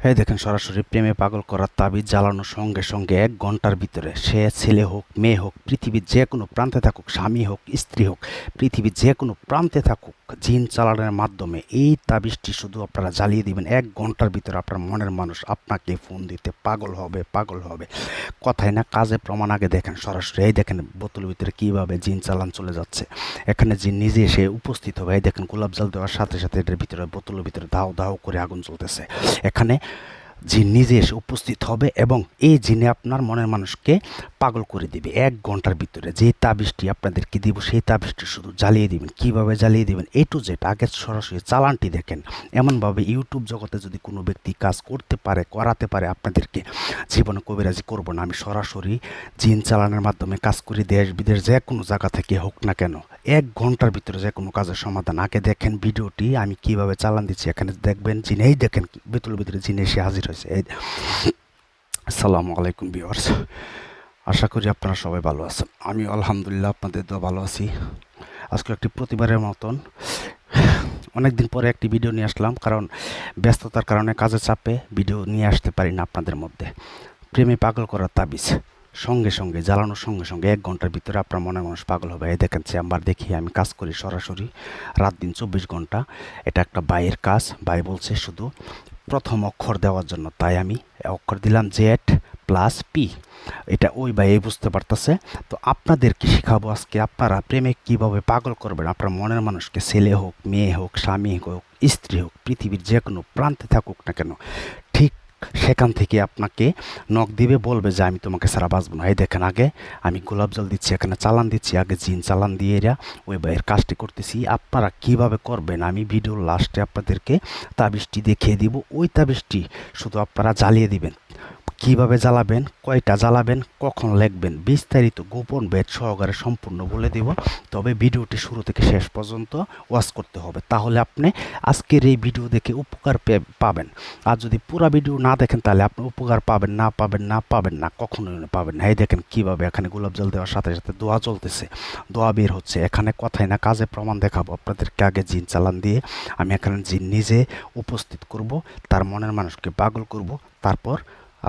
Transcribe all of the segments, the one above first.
এই দেখেন সরাসরি প্রেমে পাগল করার তাবিজ জ্বালানোর সঙ্গে সঙ্গে ১ ঘন্টার ভিতরে সে ছেলে হোক মেয়ে হোক পৃথিবীর যে কোনো প্রান্তে থাকুক, স্বামী হোক স্ত্রী হোক, পৃথিবীর যে কোনো প্রান্তে থাকুক, জিন চালানোর মাধ্যমে এই তাবিজটি শুধু আপনারা জ্বালিয়ে দিবেন। ১ ঘন্টার ভিতরে আপনার মনের মানুষ আপনাকে ফোন দিতে পাগল হবে, পাগল হবে। কথায় না কাজে প্রমাণ। আগে দেখেন সরাসরি, এই দেখেন বোতলের ভিতরে কীভাবে জিন চালান চলে যাচ্ছে। এখানে জিন নিজে এসে উপস্থিত হবে। এই দেখেন গোলাপ জল দেওয়ার সাথে সাথে এটার ভিতরে, বোতলের ভিতরে দাও দাও করে আগুন চলতেছে। এখানে জিন নিজে এসে উপস্থিত হবে এবং এই জিনে আপনার মনের মানুষকে পাগল করে দিবে। ১ ঘন্টার ভিতরে যে তাবিজটি আপনাদেরকে দিব সেই তাবিজটি শুধু জ্বালিয়ে দিবেন। কিভাবে জ্বালিয়ে দিবেন A to Z আগে সরাসরি চালানটি দেখেন। এমনভাবে ইউটিউব জগতে যদি কোনো ব্যক্তি কাজ করতে পারে, করাতে পারে, আপনাদেরকে জীবনে কবিরাজি করব না। আমি সরাসরি জিন চালানোর মাধ্যমে কাজ করি, দেশ বিদেশ যে কোনো জায়গা থেকে হোক না কেন। ১ ঘন্টার ভিতরে যে কোনো কাজের সমাধান। আগে দেখেন ভিডিওটি আমি কিভাবে চালান দিচ্ছি। এখানে দেখবেন জিন, এই দেখেন বোতলের ভিতরে জিন এসে হাজির হয়েছে। আসসালামু আলাইকুম ভিউয়ার্স, আশা করি আপনারা সবাই ভালো আছেন। আমি আলহামদুলিল্লাহ আপনাদের দোয়া ভালো আছি। আজকে একটি প্রতিবারের মতন অনেকদিন পরে একটি ভিডিও নিয়ে আসলাম, কারণ ব্যস্ততার কারণে কাজের চাপে ভিডিও নিয়ে আসতে পারি না আপনাদের মধ্যে। প্রেমে পাগল করার তাবিজ সঙ্গে সঙ্গে জ্বালানোর সঙ্গে সঙ্গে ১ ঘন্টার ভিতরে আপনার মনের মানুষ পাগল হবে। এই দেখেন চেম্বার দেখিয়ে আমি কাজ করি সরাসরি রাত দিন ২৪ ঘন্টা। এটা একটা বাইয়ের কাজ। বাই বলছে শুধু প্রথম অক্ষর দেওয়ার জন্য, তাই আমি অক্ষর দিলাম Z+P। এটা ওই ভাই বুঝতে পারতেছে। তো আপনাদেরকে শেখাবো আজকে আপনারা প্রেমে কিভাবে পাগল করবেন। আপনার মনের মানুষকে, ছেলে হোক মেয়ে হোক স্বামী হোক স্ত্রী হোক, পৃথিবীর যে কোনো প্রান্তে থাকুক না কেন, ঠিক সেখান থেকে আপনাকে নখ দিবে, বলবে যে আমি তোমাকে ছাড়া বাঁচবো না। এই দেখেন আগে আমি গোলাপ জল দিচ্ছি, এখানে চালান দিচ্ছি, আগে জিন চালান দিয়ে এরা ওই ভাইয়ের কাজটি করতেছি। আপনারা কিভাবে করবেন আমি ভিডিওর লাস্টে আপনাদেরকে তাবিজটি দেখিয়ে দিব। ওই তাবিজটি শুধু আপনারা জ্বালিয়ে দিবেন। কিভাবে জ্বালাবেন, কয়টা জ্বালাবেন, কখন লিখবেন, বিস্তারিত গোপন ভেদ সহকারে সম্পূর্ণ বলে দিব। তবে ভিডিওটি শুরু থেকে শেষ পর্যন্ত ওয়াচ করতে হবে, তাহলে আপনি আজকের এই ভিডিও দেখে উপকার পাবেন। আর যদি পুরো ভিডিও না দেখেন তাহলে আপনি উপকার পাবেন না, পাবেন না, পাবেন না, কখনোই পাবেন না। এই দেখেন কিভাবে এখানে গোলাপ জল দেওয়ার সাথে সাথে দোয়া চলতেছে, দোয়া বের হচ্ছে। এখানে কথাই না কাজে প্রমাণ দেখাবো আপনাদেরকে। আগে জিন চালান দিয়ে আমি এখানে জিন নিজে উপস্থিত করব, তার মনের মানুষকে পাগল করব, তারপর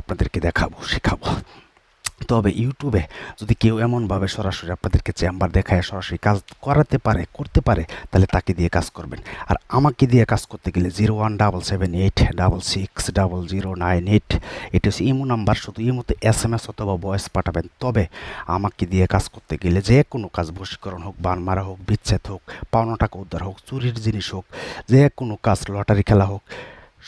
আপনাদেরকে দেখাবো, শেখাবো। তবে ইউটিউবে যদি কেউ এমনভাবে সরাসরি আপনাদেরকে চেম্বার দেখায় সরাসরি কাজ করাতে পারে, করতে পারে, তাহলে তাকে দিয়ে কাজ করবেন। আর আমাকে দিয়ে কাজ করতে গেলে 0177860098, এটা হচ্ছে ইমো নাম্বার। শুধু ইমোতে SMS অথবা ভয়েস পাঠাবেন। তবে আমাকে দিয়ে কাজ করতে গেলে যে কোনো কাজ, বশীকরণ হোক, বান মারা হোক, বিচ্ছেদ হোক, পাওনা টাকা উদ্ধার হোক, চুরির জিনিস হোক, যে কোনো কাজ, লটারি খেলা হোক,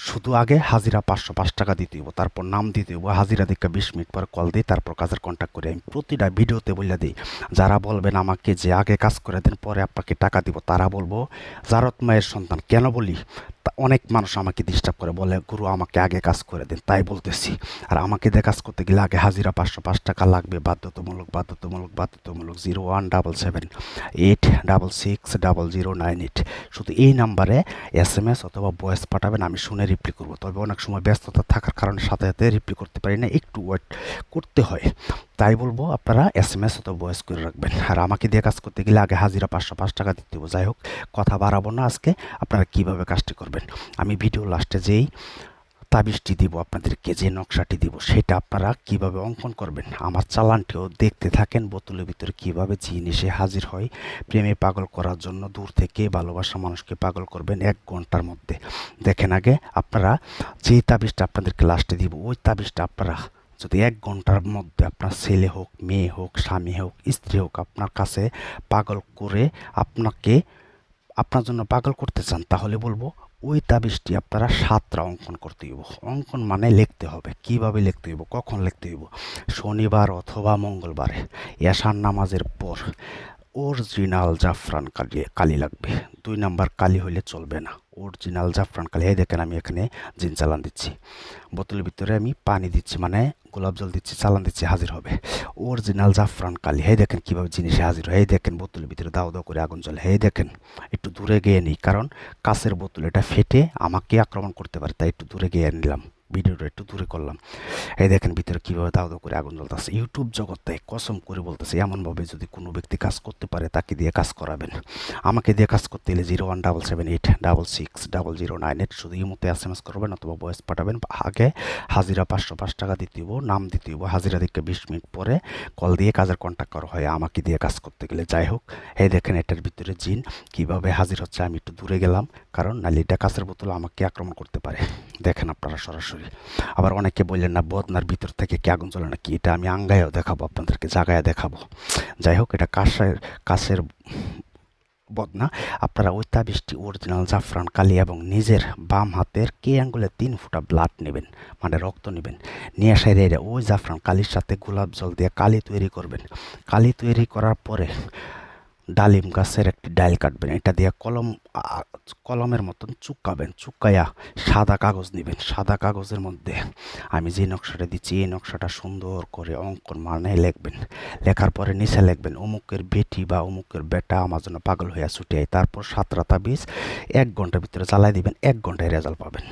শুধু আগে হাজিরা ৫০৫ টাকা দিতে হইব, তারপর নাম দিতে হইব। হাজিরা দেখে ২০ মিনিট পর কল দিই, তারপর কাজের কন্ট্যাক্ট করে আমি প্রতিটা ভিডিওতে বলে দিই। যারা বলবেন আমাকে যে আগে কাজ করে দেন পরে আপনাকে টাকা দিব, তারা বলবো জারত মায়ের সন্তান। কেন বলি, অনেক মানুষ আমাকে ডিস্টার্ব করে, বলে গুরু আমাকে আগে কাজ করে দেন, তাই বলতেছি। আর আমাকে দিয়ে কাজ করতে গেলে আগে হাজিরা ৫০৫ টাকা লাগবে, বাধ্যতামূলক, বাধ্যতামূলক, বাধ্যতামূলক। 017786600098। শুধু এই নাম্বারে SMS অথবা ভয়েস পাঠাবেন, আমি শুনে রিপ্লাই করব। তবে অনেক সময় ব্যস্ততা থাকার কারণে সাথে সাথে রিপ্লাই করতে পারি না, একটু ওয়েট করতে হয়। তাই বলবো আপনারা SMS অথবা ভয়েস করে রাখবেন। আর আমাকে দিয়ে কাজ করতে গেলে আগে হাজিরা ৫০৫ টাকা দিতে হবে। যাই হোক, কথা বাড়াবো না আজকে। আপনারা কিভাবে কাজটি করবেন আমি ভিডিও লাস্টে যেই তাবিজটি দিব আপনাদেরকে, যে নকশাটি দিব, সেটা আপনারা কিভাবে অঙ্কন করবেন আমার চালানটিও দেখতে থাকেন। বোতলের ভিতরে কিভাবে জিন এসে হাজির হয় প্রেমে পাগল করার জন্য। দূর থেকে ভালোবাসা মানুষকে পাগল করবেন ১ ঘন্টার মধ্যে। দেখেন আগে আপনারা যে তাবিজটা আপনাদেরকে লাস্টে দিব, ওই তাবিজটা আপনারা যদি ১ ঘন্টার মধ্যে আপনার ছেলে হোক মেয়ে হোক স্বামী হোক স্ত্রী হোক আপনার কাছে পাগল করে আপনার জন্য পাগল করতে চান, তাহলে বলবো ওই তাবিজটি আপনারা ৭টা অঙ্কন করতে হইব। অঙ্কন মানে লিখতে হবে। কিভাবে লিখতে হইব, কখন লিখতে হইব, শনিবার অথবা মঙ্গলবারে এশার নামাজের পর। অরিজিনাল জাফরান কালি লাগবে, ২ নাম্বার কালি হইলে চলবে না। অরিজিনাল জাফরান কালি। এই দেখেন আমি এখানে জিন চালান দিচ্ছি, বোতলের ভিতরে আমি পানি দিচ্ছি, মানে গোলাপ জল দিচ্ছি, চালান দিচ্ছি, হাজির হবে অরিজিনাল জাফরান কালি। হে দেখেন কীভাবে জিনিসে হাজির হয়। এই দেখেন বোতলের ভিতরে দাও দাও করে আগুন জ্বলে। হে দেখেন একটু দূরে গিয়ে নিই, কারণ কাছের বোতল, এটা ফেটে আমাকে আক্রমণ করতে পারে, তাই একটু দূরে গিয়ে নিলাম, ভিডিওটা একটু দূরে করলাম। এই দেখেন ভিতরে কীভাবে দাউ দাউ করে আগুন জ্বলতেছে। ইউটিউব জগতে কসম করে বলতেছে, এমনভাবে যদি কোনো ব্যক্তি কাজ করতে পারে তাকে দিয়ে কাজ করাবেন। আমাকে দিয়ে কাজ করতে হলে 0177860009 শুধু ইমোতে SMS করবেন অথবা ভয়েস পাঠাবেন। আগে হাজিরা 505 টাকা দিতে হইব, নাম দিতে হইব। হাজিরা দিকে 20 মিনিট পরে কল দিয়ে কাজের কন্ট্যাক্ট করা হয় আমাকে দিয়ে কাজ করতে গেলে। যাই হোক, এই দেখেন এটার ভিতরে জিন কিভাবে হাজির হচ্ছে। আমি একটু দূরে গেলাম, কারণ নাহলে এটা কাছের বোতল আমাকে আক্রমণ করতে পারে। দেখেন আপনারা সরাসরি। আবার অনেকে বললেন না বদনার ভিতর থেকে কি আগুন জ্বলে নাকি, এটা আমি আঙ্গায়ও দেখাবো, আপনাদেরকে জাগায় দেখাবো। যাই হোক, এটা কাছের বদনা। আপনারা ওই তাবিজটি অরিজিনাল জাফরান কালি এবং নিজের বাম হাতের কে আঙ্গুলে 3 ফোঁটা ব্লাড নেবেন, মানে রক্ত নেবেন। নিয়ে এসে ওই জাফরান কালির সাথে গোলাপ জল দিয়ে কালি তৈরি করবেন। কালি তৈরি করার পরে ডালিম গাছের একটি ডাল কাটবেন, এটা দিয়ে কলমের মতন চুকাবেন। চুকাইয়া সাদা কাগজ নেবেন। সাদা কাগজের মধ্যে আমি যে নকশাটা দিচ্ছি এই নকশাটা সুন্দর করে অঙ্কন মানে লিখবেন। লেখার পরে নিচে লিখবেন অমুকের বেটি বা অমুকের বেটা আমার জন্য পাগল হইয়া ছুটে আয়। তারপর 7 রাতা বীজ 1 ঘন্টার ভিতরে জ্বালাই দিবেন, 1 ঘন্টায় রেজাল্ট পাবেন।